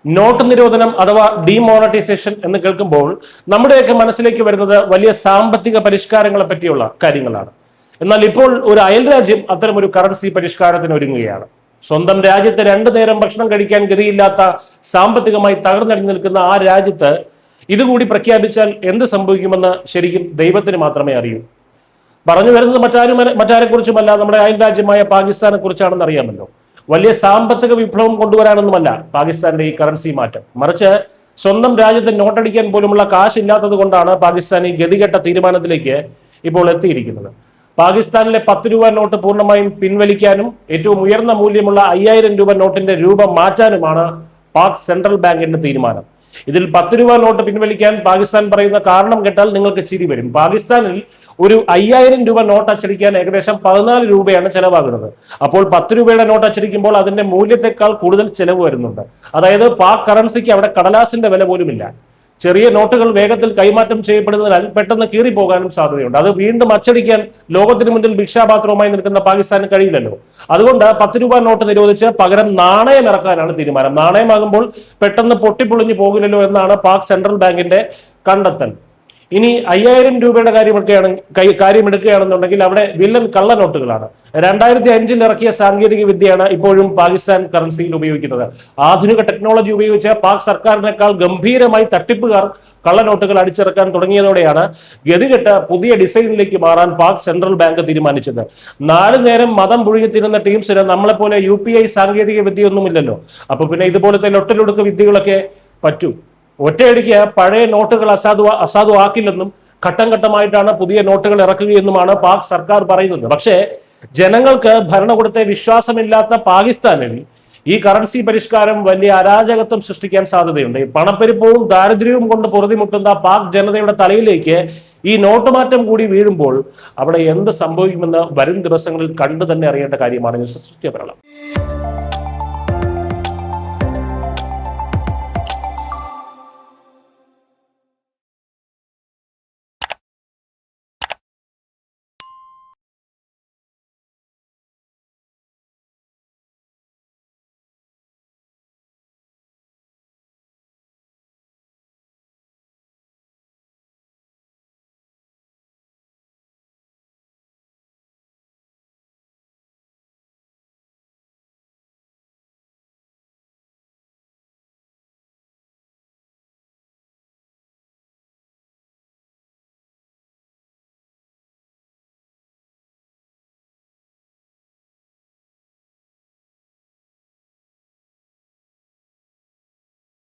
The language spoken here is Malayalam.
നോട്ട് നിരോധനം അഥവാ ഡിമോണറ്റൈസേഷൻ എന്ന് കേൾക്കുമ്പോൾ നമ്മുടെയൊക്കെ മനസ്സിലേക്ക് വരുന്നത് വലിയ സാമ്പത്തിക പരിഷ്കാരങ്ങളെ പറ്റിയുള്ള കാര്യങ്ങളാണ്. എന്നാൽ ഇപ്പോൾ ഒരു അയൽ രാജ്യം അത്തരം ഒരു കറൻസി പരിഷ്കാരത്തിന് ഒരുങ്ങുകയാണ്. സ്വന്തം രാജ്യത്ത് രണ്ടു നേരം ഭക്ഷണം കഴിക്കാൻ ഗതിയില്ലാത്ത, സാമ്പത്തികമായി തകർന്നടിഞ്ഞു നിൽക്കുന്ന ആ രാജ്യത്ത് ഇതുകൂടി പ്രഖ്യാപിച്ചാൽ എന്ത് സംഭവിക്കുമെന്ന് ശരിക്കും ദൈവത്തിന് മാത്രമേ അറിയൂ. പറഞ്ഞു വരുന്നത് മറ്റാരെ കുറിച്ചുമല്ല, നമ്മുടെ അയൽ രാജ്യമായ പാകിസ്ഥാനെ കുറിച്ചാണെന്ന് അറിയാമല്ലോ. വലിയ സാമ്പത്തിക വിപ്ലവം കൊണ്ടുവരാനൊന്നുമല്ല പാകിസ്ഥാന്റെ ഈ കറൻസി മാറ്റം, മറിച്ച് സ്വന്തം രാജ്യത്ത് നോട്ടടിക്കാൻ പോലുമുള്ള കാശില്ലാത്തത് കൊണ്ടാണ് പാകിസ്ഥാൻ ഈ ഗതികെട്ട തീരുമാനത്തിലേക്ക് ഇപ്പോൾ എത്തിയിരിക്കുന്നത്. പാകിസ്ഥാനിലെ 10 രൂപ നോട്ട് പൂർണ്ണമായും പിൻവലിക്കാനും ഏറ്റവും ഉയർന്ന മൂല്യമുള്ള 5000 രൂപ നോട്ടിന്റെ രൂപം മാറ്റാനുമാണ് പാക് സെൻട്രൽ ബാങ്കിന്റെ തീരുമാനം. ഇതിൽ 10 രൂപ നോട്ട് പിൻവലിക്കാൻ പാകിസ്ഥാൻ പറയുന്ന കാരണം കേട്ടാൽ നിങ്ങൾക്ക് ചിരി വരും. പാകിസ്ഥാനിൽ ഒരു 5000 രൂപ നോട്ട് അച്ചടിക്കാൻ ഏകദേശം 14 രൂപയാണ് ചെലവാകുന്നത്. അപ്പോൾ 10 രൂപയുടെ നോട്ട് അച്ചടിക്കുമ്പോൾ അതിന്റെ മൂല്യത്തെക്കാൾ കൂടുതൽ ചെലവ് വരുന്നുണ്ട്. അതായത് പാക് കറൻസിക്ക് അവിടെ കടലാസിന്റെ വില പോലുമില്ല. ചെറിയ നോട്ടുകൾ വേഗത്തിൽ കൈമാറ്റം ചെയ്യപ്പെടുന്നതിനാൽ പെട്ടെന്ന് കീറിപ്പോകാനും സാധ്യതയുണ്ട്. അത് വീണ്ടും അച്ചടിക്കാൻ ലോകത്തിന് മുന്നിൽ ഭിക്ഷാപാത്രവുമായി നിൽക്കുന്ന പാകിസ്ഥാന് കഴിയില്ലല്ലോ. അതുകൊണ്ട് 10 രൂപ നോട്ട് നിരോധിച്ച് പകരം നാണയം ഇറക്കാനാണ് തീരുമാനം. നാണയമാകുമ്പോൾ പെട്ടെന്ന് പൊട്ടിപ്പൊളിഞ്ഞു പോകില്ലല്ലോ എന്നാണ് പാക് സെൻട്രൽ ബാങ്കിന്റെ കണ്ടെത്തൽ. ഇനി 5000 രൂപയുടെ കാര്യമെടുക്കുകയാണെന്നുണ്ടെങ്കിൽ അവിടെ വില്ലൻ കള്ളനോട്ടുകളാണ്. 2005 ഇറക്കിയ സാങ്കേതിക വിദ്യയാണ് ഇപ്പോഴും പാകിസ്ഥാൻ കറൻസിയിൽ ഉപയോഗിക്കുന്നത്. ആധുനിക ടെക്നോളജി ഉപയോഗിച്ച് പാക് സർക്കാരിനേക്കാൾ ഗംഭീരമായി തട്ടിപ്പുകാർ കള്ളനോട്ടുകൾ അടിച്ചിറക്കാൻ തുടങ്ങിയതോടെയാണ് ഗതികെട്ട് പുതിയ ഡിസൈനിലേക്ക് മാറാൻ പാക് സെൻട്രൽ ബാങ്ക് തീരുമാനിച്ചത്. 4 നേരം മതം പുഴുകിത്തിരുന്ന ടീംസിന് നമ്മളെപ്പോലെ UPI സാങ്കേതിക വിദ്യയൊന്നുമില്ലല്ലോ. അപ്പൊ പിന്നെ ഇതുപോലത്തെ ലൊട്ടിലൊടുക്ക് വിദ്യകളൊക്കെ പറ്റൂ. ഒറ്റയടിക്ക് പഴയ നോട്ടുകൾ അസാധുവാക്കില്ലെന്നും ഘട്ടം ഘട്ടമായിട്ടാണ് പുതിയ നോട്ടുകൾ ഇറക്കുകയെന്നുമാണ് പാക് സർക്കാർ പറയുന്നത്. പക്ഷേ ജനങ്ങൾക്ക് ഭരണകൂടത്തെ വിശ്വാസമില്ലാത്ത പാകിസ്ഥാനിൽ ഈ കറൻസി പരിഷ്കാരം വലിയ അരാജകത്വം സൃഷ്ടിക്കാൻ സാധ്യതയുണ്ട്. പണപ്പെരുപ്പവും ദാരിദ്ര്യവും കൊണ്ട് പൊറുതിമുട്ടുന്ന പാക് ജനതയുടെ തലയിലേക്ക് ഈ നോട്ട് മാറ്റം കൂടി വീഴുമ്പോൾ അവിടെ എന്ത് സംഭവിക്കുമെന്ന് വരും ദിവസങ്ങളിൽ കണ്ടു തന്നെ അറിയേണ്ട കാര്യമാണ്. News desk Keralam.